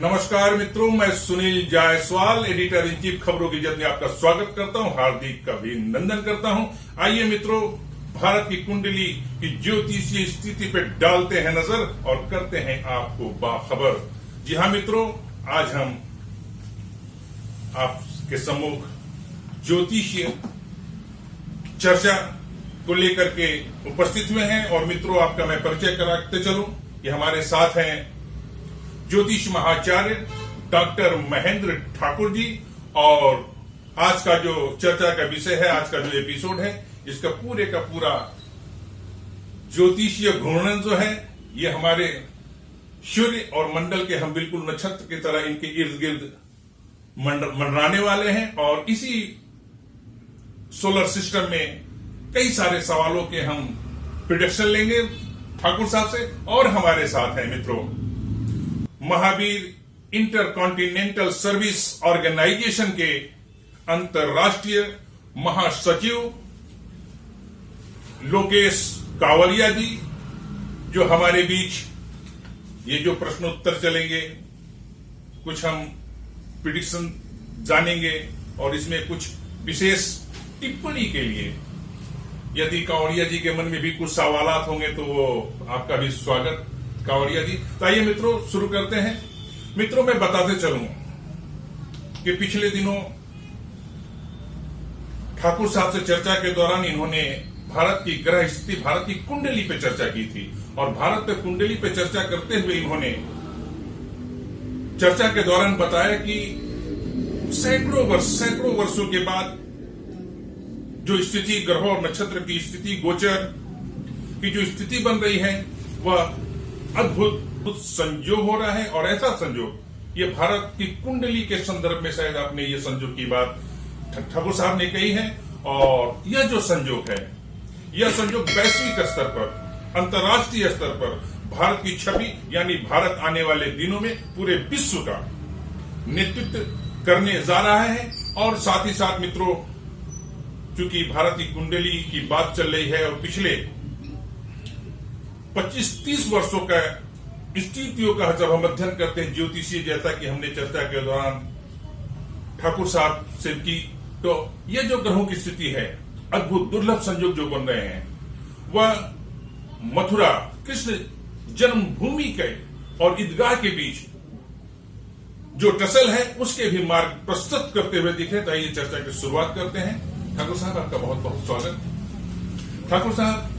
नमस्कार मित्रों, मैं Sunil Jaiswal editor in chief खबरों की जल्द में आपका स्वागत करता हूं, हार्दिक अभिनंदन करता हूं। आइए मित्रों, भारत की कुंडली की ज्योतिषीय स्थिति पे डालते हैं नजर और करते हैं आपको बाखबर। जी हां मित्रों, आज हम आपके सम्मुख ज्योतिषीय चर्चा को लेकर के उपस्थित हुए हैं। और मित्रों, आपका मैं परिचय कराते चलूं। ये हमारे साथ हैं ज्योतिष महाचार्य डॉक्टर महेंद्र ठाकुर जी। और आज का जो चर्चा का विषय है, आज का जो एपिसोड है, इसका पूरे का पूरा ज्योतिषीय घूर्णन जो है, ये हमारे सूर्य और मंडल के हम बिल्कुल नक्षत्र की तरह इनके इर्द गिर्द मंडराने वाले हैं। और इसी सोलर सिस्टम में कई सारे सवालों के हम प्रिडिक्शन लेंगे ठाकुर साहब से। और हमारे साथ हैं मित्रों महावीर इंटरकॉन्टिनेंटल सर्विस ऑर्गेनाइजेशन के अंतर्राष्ट्रीय महासचिव लोकेश कावरिया जी, जो हमारे बीच ये जो प्रश्नोत्तर चलेंगे, कुछ हम प्रिडिक्शन जानेंगे और इसमें कुछ विशेष टिप्पणी के लिए यदि कावरिया जी के मन में भी कुछ सवालात होंगे तो वो आपका भी स्वागत कावरिया जी। तो आइए मित्रों, शुरू करते हैं। मित्रों, मैं बताते चलूं कि पिछले दिनों ठाकुर साहब से चर्चा के दौरान इन्होंने भारत की ग्रह स्थिति, भारत की कुंडली पे चर्चा की थी। और भारत पे कुंडली पे चर्चा करते हुए इन्होंने चर्चा के दौरान बताया कि सैकड़ों वर्षों के बाद जो स्थिति, ग्रहों और नक्षत्र की स्थिति, गोचर की जो स्थिति बन रही है, वह अद्भुत संयोग हो रहा है। और ऐसा संयोग ये भारत की कुंडली के संदर्भ में, शायद आपने ये संयोग की बात ठाकुर साहब ने कही है। और यह जो संयोग है, यह संयोग वैश्विक स्तर पर, अंतर्राष्ट्रीय स्तर पर भारत की छवि, यानी भारत आने वाले दिनों में पूरे विश्व का नेतृत्व करने जा रहा है। और साथ ही साथ मित्रों, चूंकि भारत की कुंडली की बात चल रही है और पिछले 25-30 वर्षों का स्थितियों का जब हम अध्ययन करते हैं ज्योतिषीय, जैसा कि हमने चर्चा के दौरान ठाकुर साहब से की, तो ये जो ग्रहों की स्थिति है, अद्भुत दुर्लभ संयोग जो बन रहे हैं, वह मथुरा कृष्ण जन्मभूमि के और ईदगाह के बीच जो टसल है, उसके भी मार्ग प्रस्तुत करते हुए दिखे। तो आइए चर्चा की शुरुआत करते हैं। ठाकुर साहब, आपका बहुत बहुत स्वागत। ठाकुर साहब,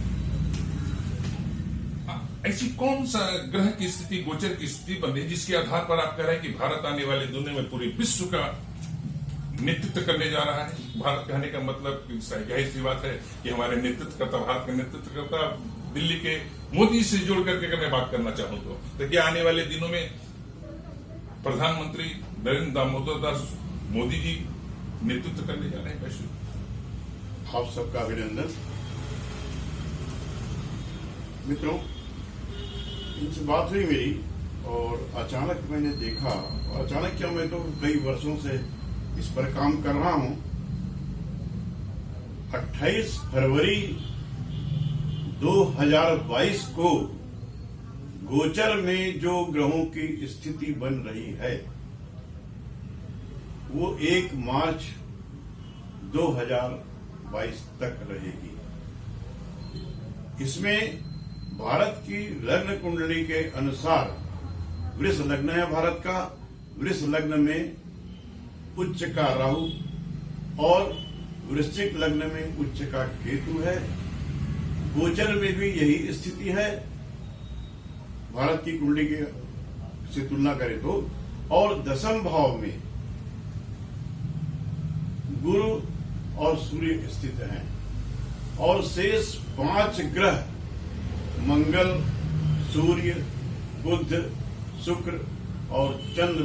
ऐसी कौन सा ग्रह की स्थिति, गोचर की स्थिति बन रही है जिसके आधार पर आप कह रहे हैं कि भारत आने वाले दुनिया में पूरे विश्व का नेतृत्व करने जा रहा है? भारत कहने का मतलब जाहिर सी बात है कि हमारे नेतृत्व करता, भारत का नेतृत्व करता दिल्ली के मोदी से जोड़ करके अगर मैं बात करना चाहूं तो क्या आने वाले दिनों में प्रधानमंत्री नरेंद्र दामोदर दास मोदी जी नेतृत्व करने जा रहे हैं? आप सबका अभिनंदन। मित्रों, इनसे बात हुई मेरी और अचानक मैंने देखा, और अचानक क्या, मैं तो कई वर्षों से इस पर काम कर रहा हूं। 28 फरवरी 2022 को गोचर में जो ग्रहों की स्थिति बन रही है, वो 1 मार्च 2022 तक रहेगी। इसमें भारत की लग्न कुंडली के अनुसार वृष लग्न है भारत का। वृष लग्न में उच्च का राहु और वृश्चिक लग्न में उच्च का केतु है। गोचर में भी यही स्थिति है भारत की कुंडली के से तुलना करें तो। और दशम भाव में गुरु और सूर्य स्थित हैं। और शेष 5 ग्रह मंगल, सूर्य, बुध, शुक्र और चंद्र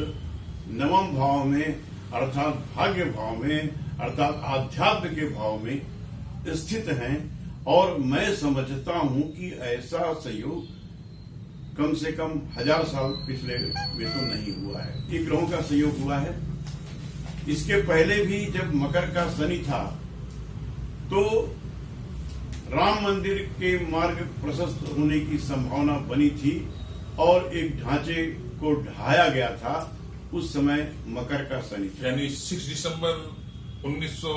नवम भाव में, अर्थात भाग्य भाव में, अर्थात आध्यात्म के भाव में स्थित हैं। और मैं समझता हूं कि ऐसा संयोग कम से कम 1000 साल पिछले में तो नहीं हुआ है। ये ग्रहों का संयोग हुआ है। इसके पहले भी जब मकर का शनि था तो राम मंदिर के मार्ग प्रशस्त होने की संभावना बनी थी और एक ढांचे को ढाया गया था उस समय मकर का शनि था। यानी 6 दिसंबर 1900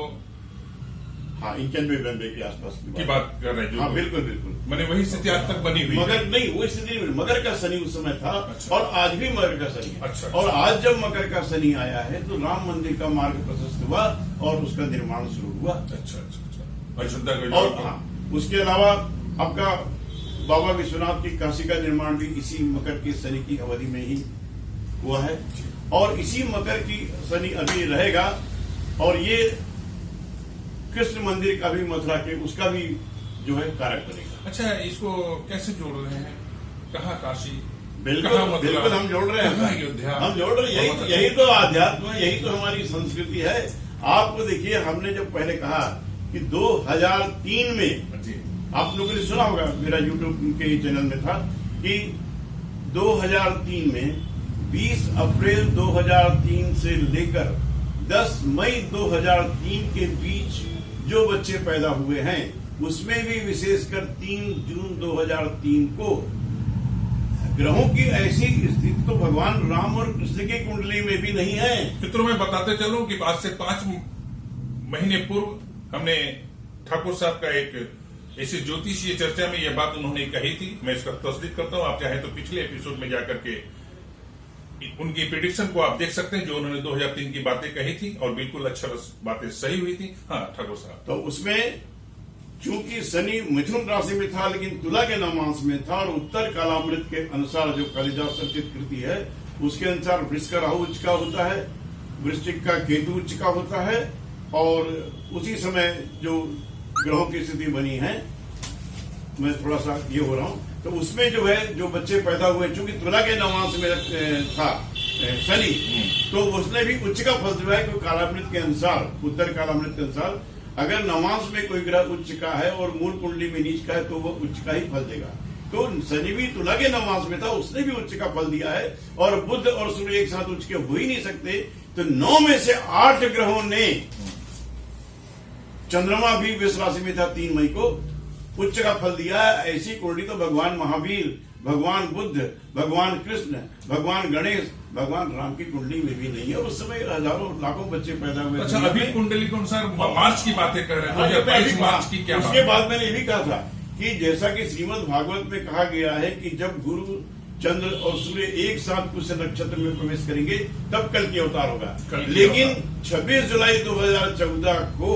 हाँ 91 के आसपास की बात कर रहे हैं। हाँ बिल्कुल बिल्कुल। मैंने वही स्थिति आज तक बनी हुई है। मगर नहीं, वो स्थिति नहीं, मकर का शनि उस समय था। अच्छा। और आज भी मकर का शनि है। अच्छा। और आज जब मकर का शनि आया है तो राम मंदिर का मार्ग प्रशस्त हुआ और उसका निर्माण शुरू हुआ। अच्छा अच्छा अच्छा। अयोध्या का और हाँ, उसके अलावा आपका बाबा विश्वनाथ की काशी का निर्माण भी इसी मकर के शनि की अवधि में ही हुआ है। और इसी मकर की शनि अभी रहेगा। और ये कृष्ण मंदिर का भी मथुरा के उसका भी जो है कारक बनेगा। अच्छा, इसको कैसे जोड़ रहे हैं? कहाँ काशी? बिल्कुल कहाँ मथुरा? बिल्कुल हम जोड़ रहे कहाँ हैं, अयोध्या? हम जोड़ रहे हैं। यही तो आध्यात्म है, यही तो हमारी संस्कृति है। आपको देखिए, हमने जब पहले कहा कि 2003 में, जी आप लोगों ने सुना होगा, मेरा यूट्यूब के चैनल में था कि 2003 में 20 अप्रैल 2003 से लेकर 10 मई 2003 के बीच जो बच्चे पैदा हुए हैं उसमें भी विशेषकर 3 जून 2003 को ग्रहों की ऐसी स्थिति तो भगवान राम और कृष्ण की कुंडली में भी नहीं है। मित्रों, मैं बताते चलूं कि आज से 5 महीने पूर्व हमने ठाकुर साहब का एक ऐसी ज्योतिषीय चर्चा में यह बात उन्होंने कही थी। मैं इसका तस्दीक करता हूं। आप चाहे तो पिछले एपिसोड में जाकर के उनकी प्रिडिक्शन को आप देख सकते हैं, जो उन्होंने 2003 की बातें कही थी और बिल्कुल अच्छा बातें सही हुई थी। हाँ ठाकुर साहब, तो उसमें चूंकि शनि मिथुन राशि में था लेकिन तुला के नवमांश में था और उत्तर कालामृत के अनुसार जो कालिदास रचित कृति है उसके अनुसार वृष का राहु उच्च का होता है, वृश्चिक का केतु उच्च का होता है। और उसी समय जो ग्रहों की स्थिति बनी है, मैं थोड़ा सा ये हो रहा हूं, तो उसमें जो है जो बच्चे पैदा हुए, चूंकि तुला के नवमांश में था शनि, तो उसने भी उच्च का फल दिया है। क्योंकि कालामृत के अनुसार, उत्तर कालामृत के अनुसार अगर नवमांश में कोई ग्रह उच्च का है और मूल कुंडली में नीच का है तो वो उच्च का ही फल देगा। तो शनि भी तुला के नवमांश में था, उसने भी उच्च का फल दिया है। और बुध और सूर्य एक साथ उच्च के हो ही नहीं सकते। तो 9 में से 8 ग्रहों ने, चंद्रमा भी वृष राशि में था 3 मई को, उच्च का फल दिया है। ऐसी कुंडली तो भगवान महावीर, भगवान बुद्ध, भगवान कृष्ण, भगवान गणेश, भगवान राम की कुंडली में भी नहीं है। उस समय हजारों लाखों बच्चे पैदा हुए। अच्छा, अभी कुंडली के अनुसार मार्च की बातें कर रहे हैं, 2022 मार्च की क्या? उसके बाद मैंने ये भी कहा था कि जैसा कि श्रीमद् भागवत में कहा गया है कि जब गुरु, चंद्र और सूर्य एक साथ कुछ नक्षत्र में प्रवेश करेंगे तब कल की अवतार होगा। लेकिन 26 जुलाई 2014 को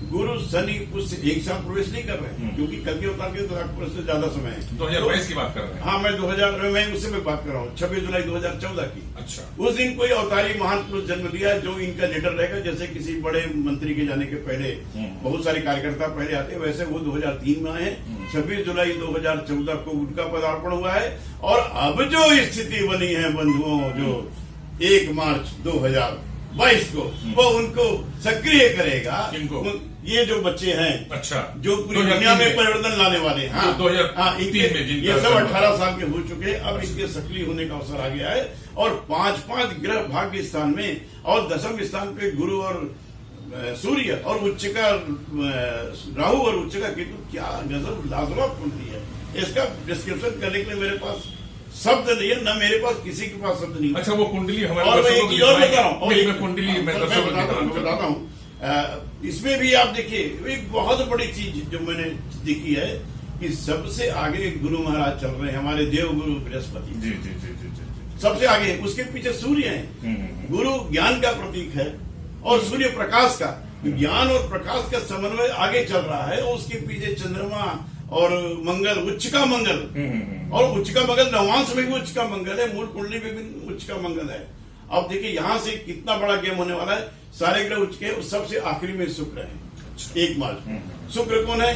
गुरु शनि पुष्य एक साथ प्रवेश नहीं कर रहे हैं, क्योंकि कल के अवतार के 2 लाख वर्ष से ज्यादा समय है। 2022 की बात कर रहे हैं? हाँ, मैं 2000 मैं उससे मैं बात कर रहा हूँ, 26 जुलाई 2014 की। अच्छा, उस दिन कोई अवतारी महान पुरुष जन्म लिया जो इनका लीडर रहेगा। जैसे किसी बड़े मंत्री के जाने के पहले बहुत सारे कार्यकर्ता पहले आते हैं, वैसे वो 2003 में आए। 26 जुलाई 2014 को उनका पदार्पण हुआ है। और अब जो स्थिति बनी है बंधुओं, जो 1 मार्च 2022 को वो उनको सक्रिय करेगा। किनको? ये जो बच्चे हैं, अच्छा, जो पूरी दुनिया में परिवर्तन लाने वाले हैं। हाँ, 2003 में जिनका ये सब 18 साल के हो चुके हैं। अब इनके सक्रिय होने का अवसर आ गया है। और 5-5 ग्रह भाग्य स्थान में और 10वें स्थान पे गुरु और सूर्य और उच्च का राहु और उच्च का केतु, क्या गजब लाजवाब कुंडली है। इसका डिस्क्रिप्शन करने के लिए मेरे पास शब्द नहीं है, न मेरे पास किसी के पास शब्द नहीं। अच्छा, वो कुंडली हमारे और मैं एक चीज और बता रहा हूँ, कुंडली मैं बताता हूँ। इसमें भी आप देखिए, एक बहुत बड़ी चीज जो मैंने देखी है कि सबसे आगे गुरु महाराज चल रहे हैं, हमारे देव गुरु बृहस्पति। जी जी जी जी जी, सबसे आगे है। उसके पीछे सूर्य है। गुरु ज्ञान का प्रतीक है और सूर्य प्रकाश का। ज्ञान और प्रकाश का समन्वय आगे चल रहा है। और उसके पीछे चंद्रमा और मंगल, उच्च का मंगल। और उच्च का मंगल नवमांश में भी उच्च का मंगल है, मूल कुंडली में भी उच्च का मंगल है। अब देखिए यहां से कितना बड़ा गेम होने वाला है। सारे ग्रह उच्च के, सबसे आखिरी में शुक्र है 1 मार्च। शुक्र कौन है?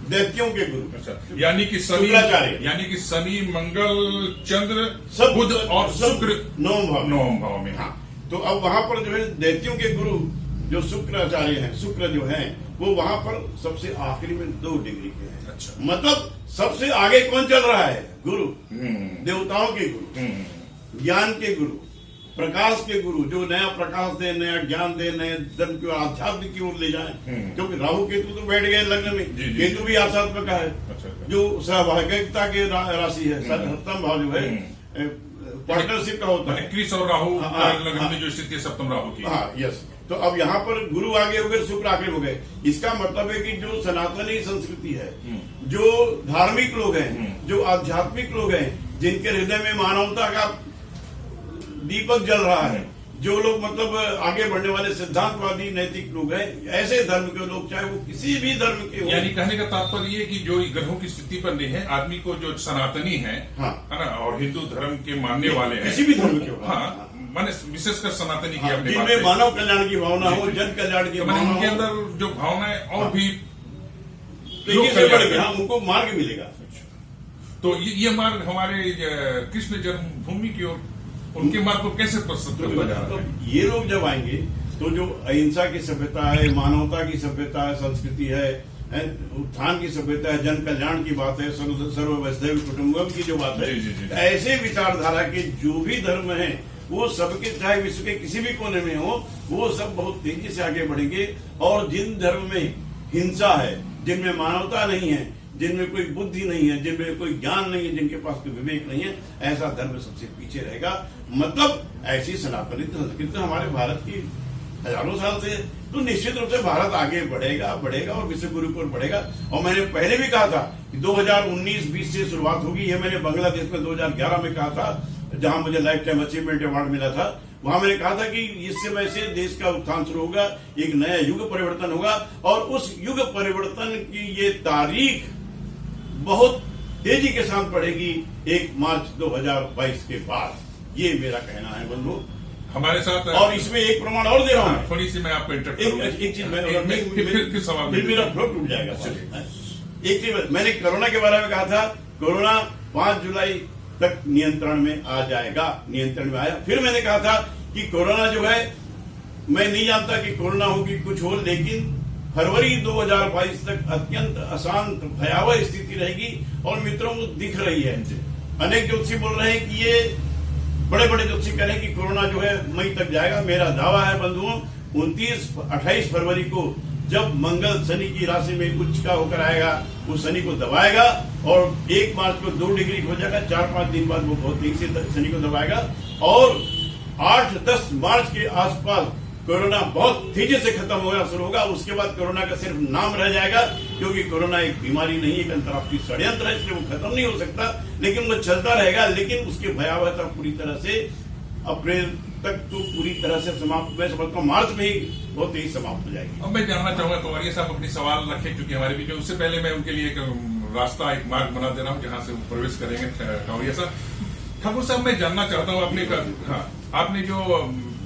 दैत्यों के गुरु। अच्छा, यानी कि शनि, मंगल, चंद्र, सब बुध और शुक्र 9 भाव में। हाँ, तो अब वहां पर जो है दैत्यों के गुरु जो शुक्राचार्य हैं, शुक्र जो हैं, वो वहां पर सबसे आखिरी में 2 डिग्री के हैं। अच्छा, मतलब सबसे आगे कौन चल रहा है? गुरु, देवताओं के गुरु, ज्ञान के गुरु, प्रकाश के गुरु, जो नया प्रकाश दे, नया ज्ञान दे, नए धर्म की आध्यात्म की ओर ले जाए। क्योंकि राहु केतु तो बैठ गए लग्न में, केतु भी आध्यात्म का है। अच्छा, जो सहभागिता के राशि है, 7वां भाव जो है पार्टनरशिप का होता है। क्रिस और राहु हाँ, लगन में जो स्थिति है सप्तम राहु की। हाँ, यस। तो अब यहाँ पर गुरु आगे हो गए, शुक्र आगे हो गए। इसका मतलब है कि जो सनातनी संस्कृति है, जो धार्मिक लोग हैं, जो आध्यात्मिक लोग हैं, जिनके हृदय में मानवता का दीपक जल रहा है, जो लोग मतलब आगे बढ़ने वाले सिद्धांतवादी नैतिक लोग हैं, ऐसे धर्म के लोग, चाहे वो किसी भी धर्म के हो। यानी कहने का तात्पर्य ये कि जो ग्रहों की स्थिति पर नहीं है, आदमी को जो सनातनी है, हाँ, है ना, और हिंदू धर्म के मानने वाले हैं, किसी भी धर्म के हो, हाँ, माने विशेषकर सनातनी की अपनी जिनमें मानव कल्याण की भावना हो, जन कल्याण की भावना उनके हो, अंदर जो भावनाएं और भी तेजी से बढ़ गया, उनको मार्ग मिलेगा। तो ये मार्ग हमारे कृष्ण जन्मभूमि की ओर, उनके मार्ग को कैसे प्रस्तुत करता जा रहा है? ये लोग जब आएंगे तो जो अहिंसा की सभ्यता है, मानवता की सभ्यता है, संस्कृति है, उत्थान की सभ्यता है, जन कल्याण की बात है, सर्व वैष्णव कुटुंबम की जो बात है, जी। ऐसे विचारधारा के जो भी धर्म है, वो सबके, चाहे विश्व के किसी भी कोने में हो, वो सब बहुत तेजी से आगे बढ़ेंगे। और जिन धर्म में हिंसा है, जिनमें मानवता नहीं है, जिनमें कोई बुद्धि नहीं है, जिनमें कोई ज्ञान नहीं है, जिनके पास कोई विवेक नहीं है, ऐसा धर्म सबसे पीछे रहेगा। मतलब ऐसी सनातनी संस्कृति हमारे भारत की हजारों साल से, तो निश्चित रूप से भारत आगे बढ़ेगा और विश्व गुरु की ओर बढ़ेगा। और मैंने पहले भी कहा था कि 2019-20 से शुरुआत होगी। ये मैंने बांग्लादेश में 2011 में कहा था, जहां मुझे लाइफ टाइम अचीवमेंट अवार्ड मिला था। वहां मैंने कहा था कि इससे वैसे देश का उत्थान शुरू होगा, एक नया युग परिवर्तन होगा, और उस युग परिवर्तन की ये तारीख बहुत तेजी के साथ बढ़ेगी 1 मार्च 2022 के बाद। ये मेरा कहना है बंधु। हमारे साथ और इसमें एक प्रमाण और दे रहा हूं, थोड़ी सी मैं आपको इंटरप्ट एक चीज फिर सवाल मेरा फ्लो टूट जाएगा। एक चीज मैंने कोरोना के बारे में कहा था, कोरोना 5 जुलाई तक नियंत्रण में आ जाएगा, नियंत्रण में आया। फिर मैंने कहा था कि कोरोना जो है, मैं नहीं जानता कि कोरोना हो कि कुछ हो, लेकिन फरवरी 2022 तक अत्यंत अशांत भयावह स्थिति रहेगी। और मित्रों को दिख रही है, अनेक ज्योतिषी बोल रहे हैं कि ये बड़े बड़े ज्योतिषी कह रहे हैं कि कोरोना जो है मई तक जाएगा। मेरा दावा है बंधुओं, 28 फरवरी को जब मंगल शनि की राशि में उच्च का होकर आएगा, उस शनि को दबाएगा और 1 मार्च को 2 डिग्री हो जाएगा। 4-5 दिन बाद वो बहुत तेजी से शनि को दबाएगा और 8-10 मार्च के आसपास कोरोना बहुत तेजी से खत्म होना शुरू होगा। उसके बाद कोरोना का सिर्फ नाम रह जाएगा, क्योंकि कोरोना एक बीमारी नहीं, एक अंतर्राष्ट्रीय षड्यंत्र है, इसलिए वो खत्म नहीं हो सकता, लेकिन वो चलता रहेगा। लेकिन उसकी भयावहता पूरी तरह से अप्रैल तक तो पूरी तरह से समाप्त, मैं समझता हूँ मार्च में ही बहुत तेजी समाप्त हो जाएगी। अब मैं जानना चाहूंगा, कंवरिया साहब अपनी सवाल रखें, क्योंकि हमारे बीच में, उससे पहले मैं उनके लिए एक रास्ता, एक मार्ग बना दे रहा हूँ जहां से वो प्रवेश करेंगे। कंवरिया साहब, ठाकुर साहब, मैं जानना चाहता हूँ आपने जो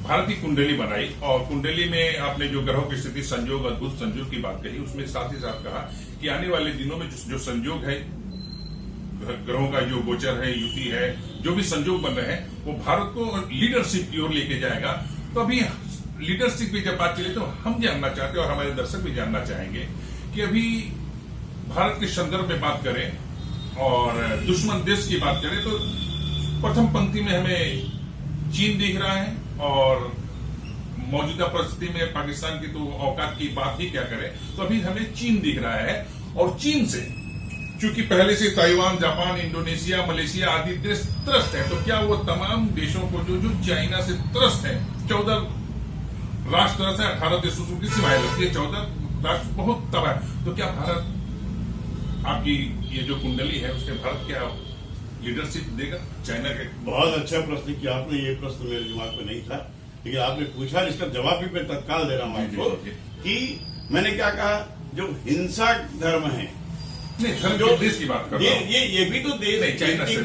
भारतीय कुंडली बनाई, और कुंडली में आपने जो ग्रहों की स्थिति, संयोग, अद्भुत संयोग की बात कही, उसमें साथ ही साथ कहा कि आने वाले दिनों में जो संयोग है, ग्रहों का जो गोचर है, युति है, जो भी संयोग बन रहे हैं, वो भारत को लीडरशिप की ओर लेके जाएगा। तो अभी लीडरशिप की जब बात चली, तो हम जानना चाहते हैं और हमारे दर्शक भी जानना चाहेंगे कि अभी भारत के संदर्भ में बात करें और दुश्मन देश की बात करें, तो प्रथम पंक्ति में हमें चीन दिख रहा है, और मौजूदा परिस्थिति में पाकिस्तान की तो औकात की बात ही क्या करें, तो अभी हमें चीन दिख रहा है। और चीन से चूंकि पहले से ताइवान, जापान, इंडोनेशिया, मलेशिया आदि देश त्रस्त है, तो क्या वो तमाम देशों को जो चाइना से त्रस्त है, 14 राष्ट्र त्रस्त है, 18 देशों की सीमाएं लगती है, 14 राष्ट्र बहुत तबाह है। तो क्या भारत, आपकी ये जो कुंडली है, उसके भारत क्या लीडरशिप देगा चाइना के? बहुत अच्छा प्रश्न किया आपने। ये प्रश्न मेरे दिमाग में नहीं था, लेकिन आपने पूछा, इसका जवाब भी मैं तत्काल दे रहा हूं आपको कि मैंने क्या कहा, जो हिंसा धर्म है, नहीं, धर्म जो देश की बात कर रहा हूं, ये भी तो देश नहीं, चाइना से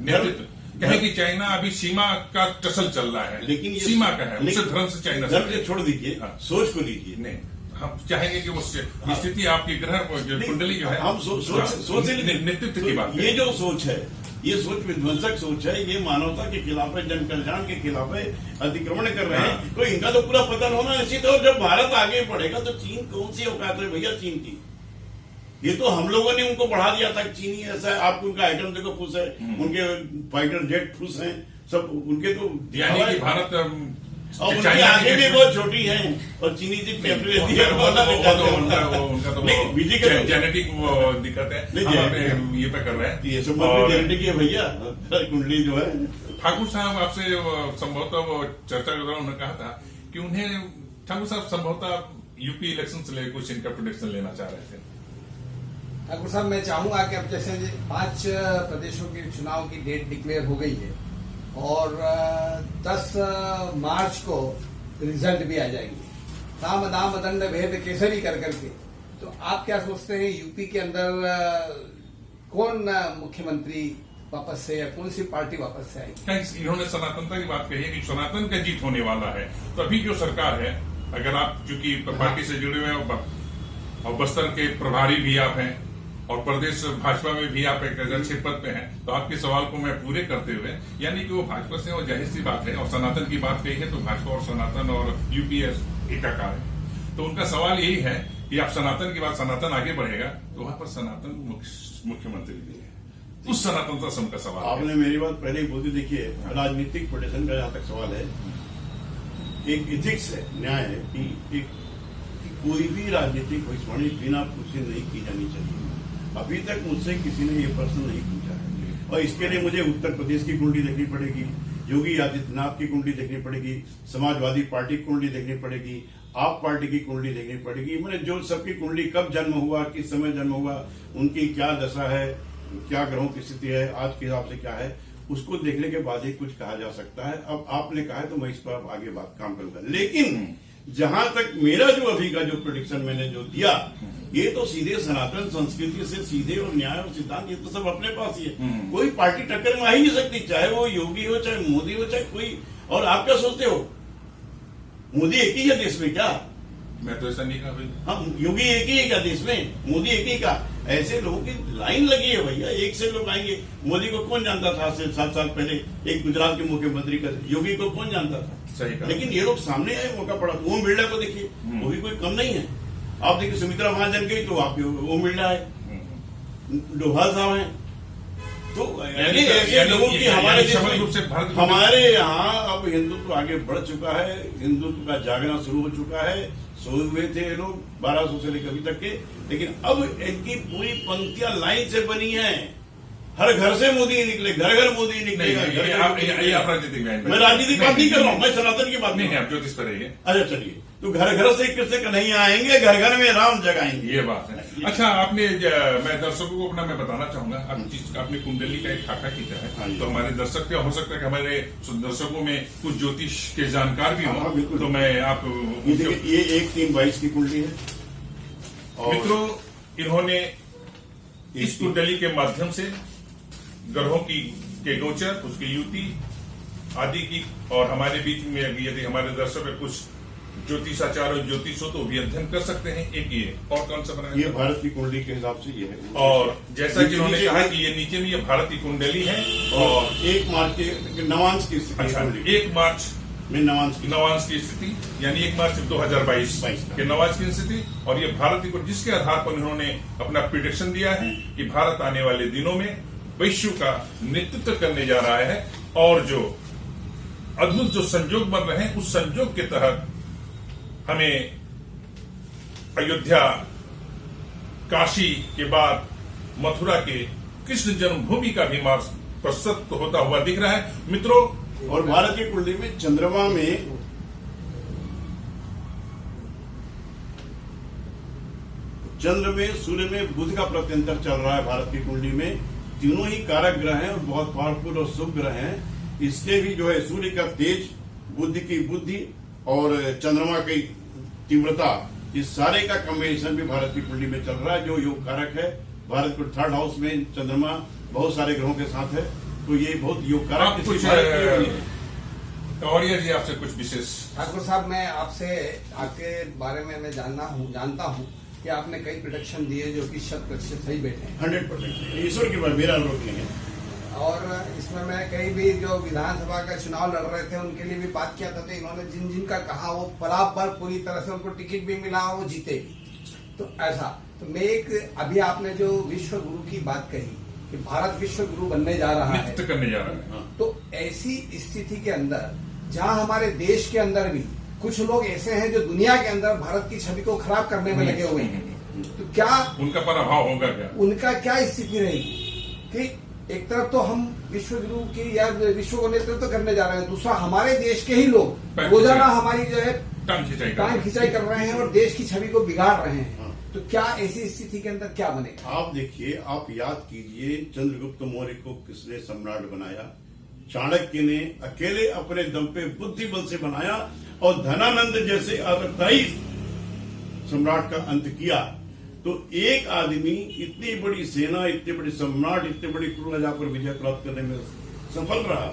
नेतृत्व कहे कि चाइना अभी सीमा का टसल चल रहा है, लेकिन सीमा का है, उसे धर्म से चाइना से छोड़ दीजिए, सोच को लीजिए। नहीं, हम चाहेंगे कि वो स्थिति आपकी ग्रह कुंडली जो है, हम सोच नेतृत्व की बात, ये जो सोच है, ये सोच विध्वंसक सोच है, ये मानवता के खिलाफ है, जन कल्याण के खिलाफ है, अतिक्रमण कर रहे हैं। तो इनका तो पूरा पतन होना निश्चित है। और जब भारत आगे बढ़ेगा तो चीन कौन सी औकात है भैया चीन की? ये तो हम लोगों ने उनको बढ़ा दिया था, चीनी ऐसा है, आपको उनका आइटम देखो फुस है, उनके फाइटर जेट फुस हैं सब, उनके तो यानी कि भारत और उनकी चाइना आंखें के भी देश बहुत छोटी हैं और चीनी जी कैपिटल रहती है उनका तो नहीं, विधि का तो- जेनेटिक दिक्कत है। नहीं, हम अपने ये पे कर रहे हैं। ये सब और गारंटी है भैया, कुंडली जो है। ठाकुर साहब आपसे संभवतः वो चर्चा के दौरान उन्होंने कहा था कि उन्हें ठाकुर साहब संभवतः यूपी इलेक्शन से लेकर कुछ इनका प्रोडिक्शन लेना चाह रहे थे। ठाकुर साहब, मैं चाहूंगा कि अब जैसे 5 प्रदेशों के चुनाव की डेट डिक्लेयर हो गई है और 10 मार्च को रिजल्ट भी आ जाएंगे, साम दाम दंड भेद केसरी कर करके। तो आप क्या सोचते हैं यूपी के अंदर कौन मुख्यमंत्री वापस से या कौन सी पार्टी वापस से आएगी? कहीं इन्होंने सनातनता की बात कही है कि सनातन का जीत होने वाला है। तो अभी जो सरकार है, अगर आप चूंकि पार्टी से जुड़े हुए हैं और बस्तर के प्रभारी भी आप हैं और प्रदेश भाजपा में भी आप एक अच्छे पद पे हैं, तो आपके सवाल को मैं पूरे करते हुए, यानी कि वो भाजपा से और जाहिर सी बात है, और सनातन की बात कही है तो भाजपा और सनातन और यूपीएस एकाकार है। तो उनका सवाल यही है कि आप सनातन की बात, सनातन आगे बढ़ेगा तो वहां पर सनातन मुख्यमंत्री भी है। उस सनातनता से उनका सवाल है। आपने मेरी बात पहले ही बोल दी। देखिए, राजनीतिक प्रोटेक्शन का जहां तक सवाल है, एक इथिक्स है, न्याय है कि कोई भी राजनीतिक भविष्यवाणी बिना पूछे नहीं की जानी चाहिए। अभी तक मुझसे किसी ने ये प्रश्न नहीं पूछा है और इसके लिए मुझे उत्तर प्रदेश की कुंडली देखनी पड़ेगी, योगी आदित्यनाथ की कुंडली देखनी पड़ेगी, समाजवादी पार्टी की कुंडली देखनी पड़ेगी, आप पार्टी की कुंडली देखनी पड़ेगी। मैंने जो सबकी कुंडली कब जन्म हुआ, किस समय जन्म हुआ, उनकी क्या दशा है, क्या ग्रहों की स्थिति है, आज के हिसाब से क्या है, उसको देखने के बाद ही कुछ कहा जा सकता है। अब आपने कहा है तो मैं इस पर आगे बात काम करूंगा। लेकिन जहां तक मेरा जो अभी का जो प्रोडिक्शन मैंने जो दिया, ये तो सीधे सनातन संस्कृति से सीधे और न्याय और सिद्धांत, ये तो सब अपने पास ही है। कोई पार्टी टक्कर में आ ही नहीं सकती, चाहे वो योगी हो, चाहे मोदी हो, चाहे कोई। और आप क्या सोचते हो, मोदी एक ही है देश में क्या? मैं तो ऐसा नहीं कहा भाई। हाँ, योगी एक ही है क्या देश में? मोदी एक ही का? ऐसे लोगों की लाइन लगी है भैया, एक से लोग आएंगे। मोदी को कौन जानता था आज से 7 साल पहले, एक गुजरात के मुख्यमंत्री का? योगी को कौन जानता था? सही कहा। लेकिन ये लोग सामने आए, मौका पड़ा। ओम बिरला को देखिए, वो भी कोई कम नहीं है। आप देखिए, सुमित्रा महाजन गई तो आपके ओम बिरला है, डोभाल साहब हैं। तो ऐसे लोगों की हमारे देश में, हमारे यहाँ अब हिंदुत्व आगे बढ़ चुका है, हिंदुत्व का जागना शुरू हो चुका है। सोए हुए थे ये लोग 1200 से लेकर अभी तक के, लेकिन अब इनकी पूरी पंक्तियां लाइन से बनी हैं। हर घर से मोदी निकले, घर घर मोदी निकलेगा। ये आप राजनीतिक मैं राजनीतिक बात नहीं कर रहा हूँ, मैं सनातन की बात नहीं, आप ज्योतिष पर रहिए। अच्छा चलिए, तो घर घर से कृष्ण कन्हैया आएंगे, घर घर में राम जगाएंगे। ये बात है। अच्छा, आपने मैं दर्शकों को अपना मैं बताना चाहूंगा, आपने कुंडली का एक खाका खींचा है, तो हमारे दर्शक क्या हो सकता है कि हमारे दर्शकों में कुछ ज्योतिष के जानकार भी हो, तो मैं आप ये 1-3-22 की कुंडली है। और मित्रों, इन्होंने इस कुंडली के माध्यम से ग्रहों की के गोचर, उसकी युति आदि की, और हमारे बीच में यदि हमारे दर्शक में कुछ ज्योतिषाचार और ज्योतिष हो तो भी अध्ययन कर सकते हैं। एक ये और कौन सा बनाया? ये भारत की कुंडली के हिसाब से ये है। और जैसा कि उन्होंने कहा कि ये नीचे में ये भारत की कुंडली है और 1 मार्च के नवांश की स्थिति। अच्छा, 1 मार्च में नवांश की स्थिति, यानी 1 मार्च 2022 के नवांश की स्थिति, और ये भारत की, जिसके आधार पर उन्होंने अपना प्रिडिक्शन दिया है कि भारत आने वाले दिनों में विश्व का नेतृत्व करने जा रहा है, और जो अद्भुत जो संयोग बन रहे हैं, उस संयोग के तहत हमें अयोध्या, काशी के बाद मथुरा के कृष्ण जन्मभूमि का भी मार्ग प्रशस्त होता हुआ दिख रहा है मित्रों। और भारत की कुंडली में चंद्रमा में चंद्र में, सूर्य में बुध का प्रत्यंतर चल रहा है। भारत की कुंडली में तीनों ही कारक ग्रह हैं और बहुत पावरफुल और शुभ ग्रह हैं। इसके भी जो है सूर्य का तेज, बुध की बुद्धि और चंद्रमा की तीव्रता, इस सारे का कॉम्बिनेशन भी भारत की कुंडली में चल रहा है, जो योग कारक है। भारत को 3rd हाउस में चंद्रमा बहुत सारे ग्रहों के साथ है, तो ये बहुत योग कारक। कुछ कौरिया जी आपसे कुछ विशेष? ठाकुर साहब, मैं आपसे आपके बारे में मैं जानता हूँ कि आपने कई प्रोडिक्शन दिए जो कि 100% सही बैठे हैं। 100% ईश्वर की बात, मेरा अनुरोध नहीं है। और इसमें मैं कई भी जो विधानसभा का चुनाव लड़ रहे थे उनके लिए भी बात किया था, तो इन्होंने जिन जिन का कहा वो बराबर पूरी तरह से उनको टिकट भी मिला, वो जीते भी। तो ऐसा, तो मैं एक अभी आपने जो विश्व गुरु की बात कही कि भारत विश्व गुरु बनने जा रहा है, करने जा रहा है, तो ऐसी स्थिति के अंदर जहां हमारे देश के अंदर भी कुछ लोग ऐसे हैं जो दुनिया के अंदर भारत की छवि को खराब करने में लगे हुए हैं, तो क्या उनका प्रभाव होगा क्या? उनका क्या स्थिति रहेगी कि एक तरफ तो हम विश्व गुरु की या विश्व को नेतृत्व करने जा रहे हैं, दूसरा हमारे देश के ही लोग रोजाना हमारी जो है टांग खिंचाई कर रहे हैं और देश की छवि को बिगाड़ रहे हैं। तो क्या ऐसी स्थिति के अंदर क्या बनेगा? आप देखिए, आप याद कीजिए चंद्रगुप्त मौर्य को किसने सम्राट बनाया? चाणक्य ने अकेले अपने दम पे बुद्धि बल से बनाया और धनानंद जैसे आदरदायी सम्राट का अंत किया। तो एक आदमी इतनी बड़ी सेना, इतने बड़े सम्राट, इतने बड़ी कुरुराजा पर विजय प्राप्त करने में सफल रहा।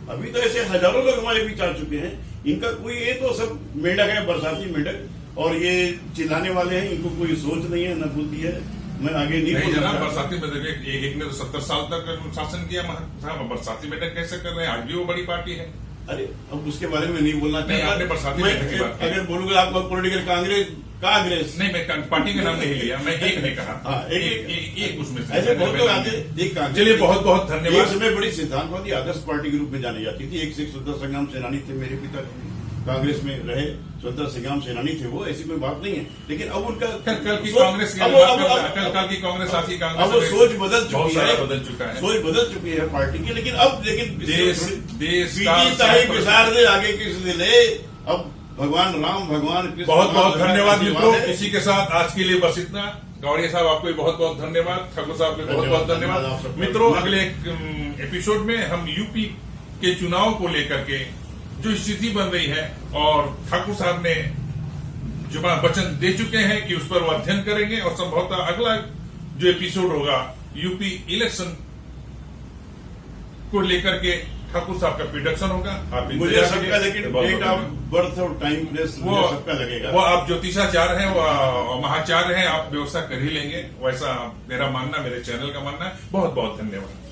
अभी तो ऐसे हजारों लोग हमारे बीच आ चुके हैं, इनका कोई, ये तो सब मेंढक है, बरसाती मेंढक, और ये चिल्लाने वाले हैं, इनको कोई सोच नहीं है, न बुद्धि है। मैं आगे नहीं बोल जनाब, बरसाती मेंढक एक ने तो 70 साल तक शासन किया साहब, बरसाती मेंढक कैसे कर रहे हैं? आज भी वो बड़ी पार्टी है। अरे अब उसके बारे में नहीं बोलना नहीं, आपने बरसाती मेंढक की बात की। अगर बोलूंगा आपको पोलिटिकल कांग्रेस नहीं, मैं पार्टी का नाम नहीं लिया, मैं एक ने कहा। हाँ, एक उसमें से ऐसे बहुत लोग आते। एक कांग्रेस, चलिए, बहुत बहुत धन्यवाद। एक समय बड़ी सिद्धांतवादी आदर्श पार्टी के रूप में जानी जाती थी। एक से स्वतंत्र संग्राम सेनानी थे मेरे पिता, कांग्रेस में रहे, स्वतंत्र संग्राम सेनानी थे वो, ऐसी कोई बात नहीं है। लेकिन अब उनका कल की कांग्रेस की कांग्रेस आज की कांग्रेस, अब सोच बदल चुकी है, बदल चुका है, सोच बदल चुकी है पार्टी की। लेकिन अब देश पिसार आगे किस दिले, अब भगवान राम, भगवान कृष्ण। बहुत बहुत धन्यवाद मित्रों। इसी के साथ आज के लिए बस इतना। गौड़िया साहब आपको भी बहुत बहुत धन्यवाद, ठाकुर साहब को बहुत बहुत धन्यवाद। मित्रों, अगले एपिसोड में हम यूपी के चुनाव को लेकर के जो स्थिति बन रही है, और ठाकुर साहब ने जो वचन दे चुके हैं कि उस पर वो अध्ययन करेंगे, और संभवतः अगला जो एपिसोड होगा यूपी इलेक्शन को लेकर के ठाकुर साहब का प्रिडिक्शन होगा। आप मुझे सबका, लेकिन डेट ऑफ बर्थ और टाइम प्लेस वो सबका लगेगा। वो आप ज्योतिषाचार्य हैं, वो महाचार्य हैं, आप व्यवस्था कर ही लेंगे, वैसा मेरा मानना, मेरे चैनल का मानना है। बहुत बहुत धन्यवाद।